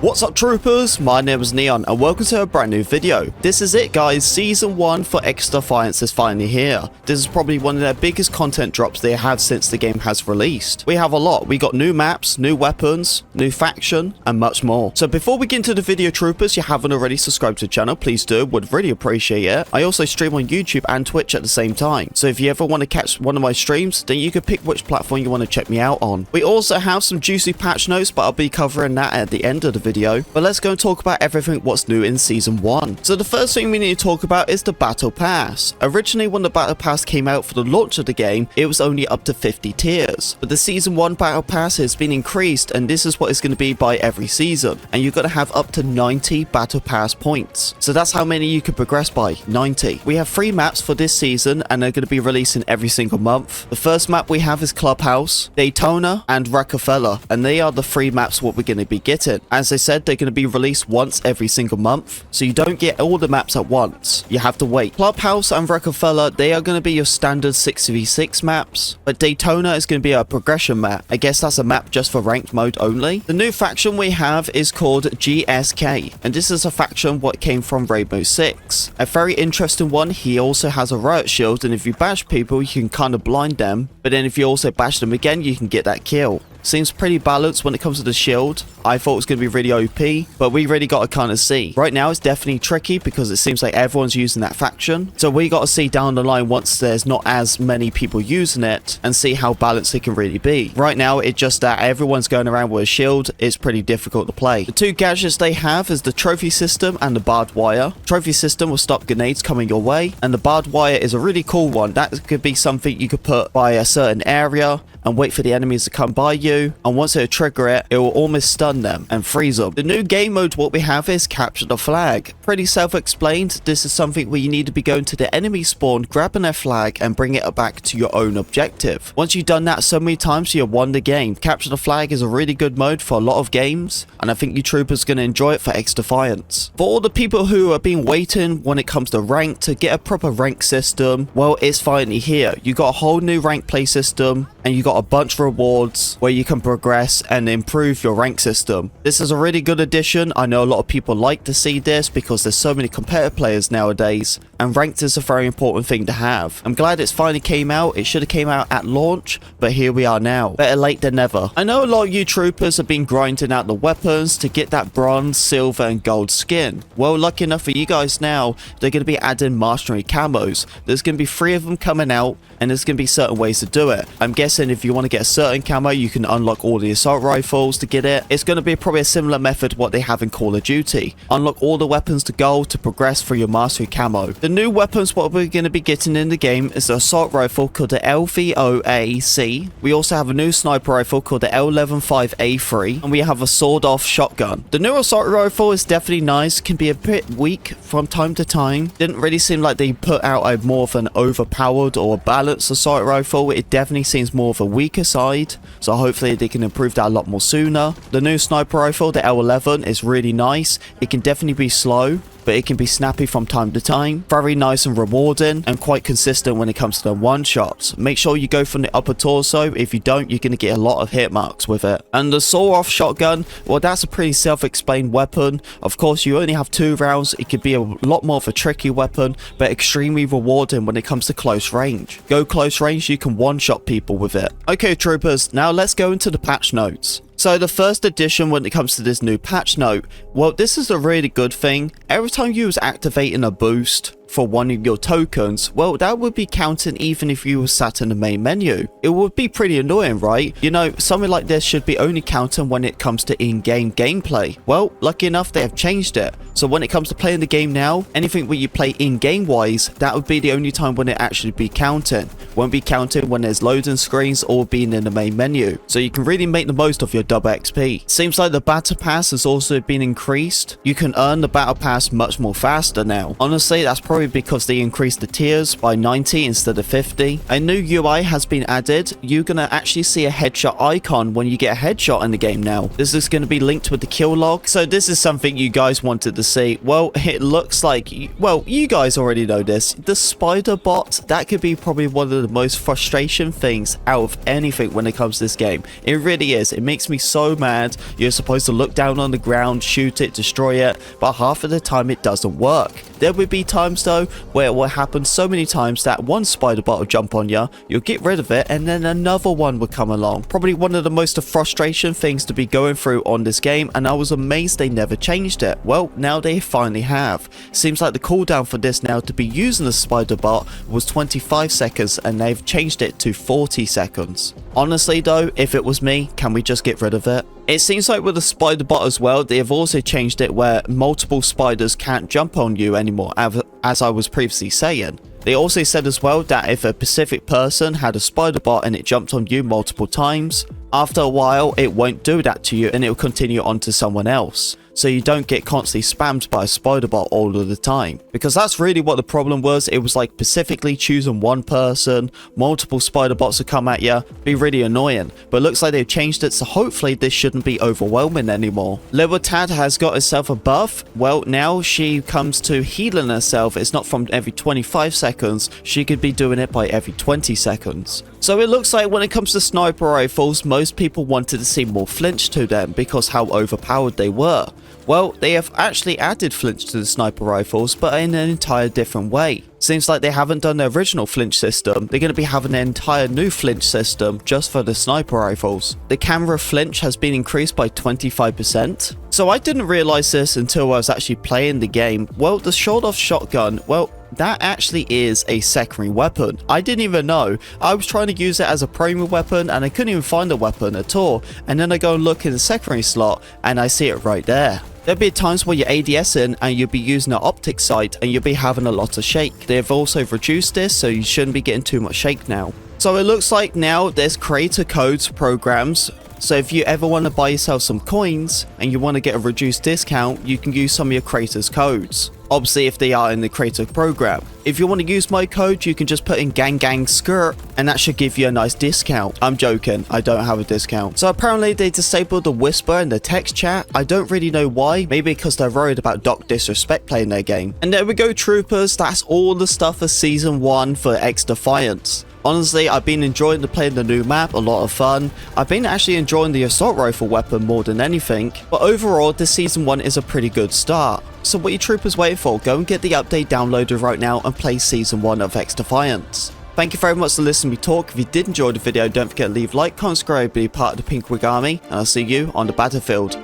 What's up troopers, my name is Neon and welcome to a brand new video. This is it guys, season 1 for XDefiant is finally here. This is probably one of their biggest content drops they have since the game has released. We have a lot, we got new maps, new weapons, new faction and much more. So before we get into the video troopers, if you haven't already subscribed to the channel, please do, would really appreciate it. I also stream on YouTube and Twitch at the same time. So if you ever want to catch one of my streams, then you can pick which platform you want to check me out on. We also have some juicy patch notes, but I'll be covering that at the end of the video. But let's go and talk about everything what's new in season 1. So the first thing we need to talk about is the battle pass. Originally when the battle pass came out for the launch of the game, it was only up to 50 tiers. But the season 1 battle pass has been increased and this is what it's going to be by every season. And you're going to have up to 90 battle pass points. So that's how many you could progress by, 90. We have 3 maps for this season and they're going to be releasing every single month. The first map we have is Clubhouse, Daytona and Rockefeller, and they are the 3 maps what we're going to be getting. As I said, they're going to be released once every single month, so you don't get all the maps at once. You have to wait. Clubhouse and Rockefeller, they are going to be your standard 6v6 maps, but Daytona is going to be a progression map. I guess that's a map just for ranked mode only. The new faction we have is called GSK, and this is a faction what came from Rainbow Six. A very interesting one. He also has a riot shield, and if you bash people, you can kind of blind them, but then if you also bash them again, you can get that kill. Seems pretty balanced when it comes to the shield. I thought it was going to be really OP, but we really got to kind of see. Right now, it's definitely tricky because it seems like everyone's using that faction. So we got to see down the line once there's not as many people using it and see how balanced it can really be. Right now, it's just that everyone's going around with a shield. It's pretty difficult to play. The 2 gadgets they have is the trophy system and the barbed wire. Trophy system will stop grenades coming your way, and the barbed wire is a really cool one. That could be something you could put by a certain area and wait for the enemies to come by you, and once they trigger it, it will almost stun them and freeze them. The new game mode what we have is capture the flag. Pretty self-explained. This is something where you need to be going to the enemy spawn, grabbing their flag and bring it back to your own objective. Once you've done that so many times, you've won the game. Capture the flag is a really good mode for a lot of games, and I think you troopers are going to enjoy it for XDefiant. For all the people who have been waiting when it comes to rank to get a proper rank system, well, it's finally here. You got a whole new rank play system, and you got a bunch of rewards where you can progress and improve your rank system. This is a really good addition. I know a lot of people like to see this because there's so many competitive players nowadays, and ranked is a very important thing to have. I'm glad it's finally came out. It should have came out at launch, but here we are now. Better late than never. I know a lot of you troopers have been grinding out the weapons to get that bronze, silver and gold skin. Well, lucky enough for you guys now, they're going to be adding mastery camos. There's going to be 3 of them coming out, and there's going to be certain ways to do it. I'm guessing if you want to get a certain camo, you can unlock all the assault rifles to get it. It's going to be probably a similar method what they have in Call of Duty. Unlock all the weapons to gold to progress through your mastery camo. The new weapons what we're going to be getting in the game is the assault rifle called the LVOAC. We also have a new sniper rifle called the L115A3, and we have a sawed-off shotgun. The new assault rifle is definitely nice, can be a bit weak from time to time. Didn't really seem like they put out a more of an overpowered or balanced assault rifle. It definitely seems more of a weaker side, so hopefully they can improve that a lot more sooner. The new sniper rifle, the L11, is really nice. It can definitely be slow, but it can be snappy from time to time. Very nice and rewarding, and quite consistent when it comes to the one-shots. Make sure you go from the upper torso. If you don't, you're going to get a lot of hit marks with it. And the saw-off shotgun, well, that's a pretty self-explained weapon. Of course, you only have 2 rounds. It could be a lot more of a tricky weapon, but extremely rewarding when it comes to close range. Go close range, you can one-shot people with it. Okay, troopers, now let's go into the patch notes. So the first addition when it comes to this new patch note, well, this is a really good thing. Every time you was activating a boost for one of your tokens, well, that would be counting even if you were sat in the main menu. It would be pretty annoying, right? You know, something like this should be only counting when it comes to in-game gameplay. Well, lucky enough they have changed it. So when it comes to playing the game now, anything where you play in-game wise, that would be the only time when it actually be counting. Won't be counting when there's loading screens or being in the main menu. So you can really make the most of your double XP. Seems like the battle pass has also been increased. You can earn the battle pass much more faster now. Honestly, that's probably probably because they increased the tiers by 90 instead of 50. A new UI has been added. You're gonna actually see a headshot icon when you get a headshot in the game now. This is gonna be linked with the kill log. So this is something you guys wanted to see. Well, it looks like, well, you guys already know this. The spider bot, that could be probably one of the most frustration things out of anything when it comes to this game. It really is. It makes me so mad. You're supposed to look down on the ground, shoot it, destroy it, but half of the time it doesn't work. There would be times though where it will happen so many times that one spider bot will jump on you, you'll get rid of it, and then another one would come along. Probably one of the most frustration things to be going through on this game, and I was amazed they never changed it. Well, now they finally have. Seems like the cooldown for this now to be using the spider bot was 25 seconds, and they've changed it to 40 seconds. Honestly though, if it was me, can we just get rid of it? It seems like with the spider bot as well, they have also changed it where multiple spiders can't jump on you anymore, as I was previously saying. They also said as well that if a specific person had a spider bot and it jumped on you multiple times, after a while it won't do that to you and it will continue on to someone else. So you don't get constantly spammed by a spider bot all of the time. Because that's really what the problem was. It was like specifically choosing one person, multiple spider bots would come at you, be really annoying. But it looks like they've changed it, so hopefully this shouldn't be overwhelming anymore. Libertad has got herself a buff. Well, now she comes to healing herself. It's not from every 25 seconds. She could be doing it by every 20 seconds. So it looks like when it comes to sniper rifles, most people wanted to see more flinch to them because how overpowered they were. Well, they have actually added flinch to the sniper rifles, but in an entire different way. Seems like they haven't done the original flinch system. They're going to be having an entire new flinch system just for the sniper rifles. The camera flinch has been increased by 25%. So I didn't realize this until I was actually playing the game. Well, the short-off shotgun, well, that actually is a secondary weapon. I didn't even know. I was trying to use it as a primary weapon and I couldn't even find a weapon at all. And then I go and look in the secondary slot and I see it right there. There'll be times where you're ADSing and you'll be using an optic sight and you'll be having a lot of shake. They've also reduced this, so you shouldn't be getting too much shake now. So it looks like now there's creator codes programs. So if you ever want to buy yourself some coins and you want to get a reduced discount, you can use some of your creators codes. Obviously if they are in the creator program. If you want to use my code, you can just put in gang gang skirt and that should give you a nice discount. I'm joking, I don't have a discount. So apparently they disabled the whisper in the text chat. I don't really know why. Maybe because they're worried about Doc Disrespect playing their game. And there we go, troopers. That's all the stuff for season 1 for XDefiant. Honestly, I've been enjoying playing the new map, a lot of fun. I've been actually enjoying the assault rifle weapon more than anything. But overall, this season 1 is a pretty good start. So what are you troopers waiting for? Go and get the update downloaded right now and play season 1 of XDefiant. Thank you very much for listening to me talk. If you did enjoy the video, don't forget to leave a like, comment, subscribe, be part of the Pink Wig Army, and I'll see you on the battlefield.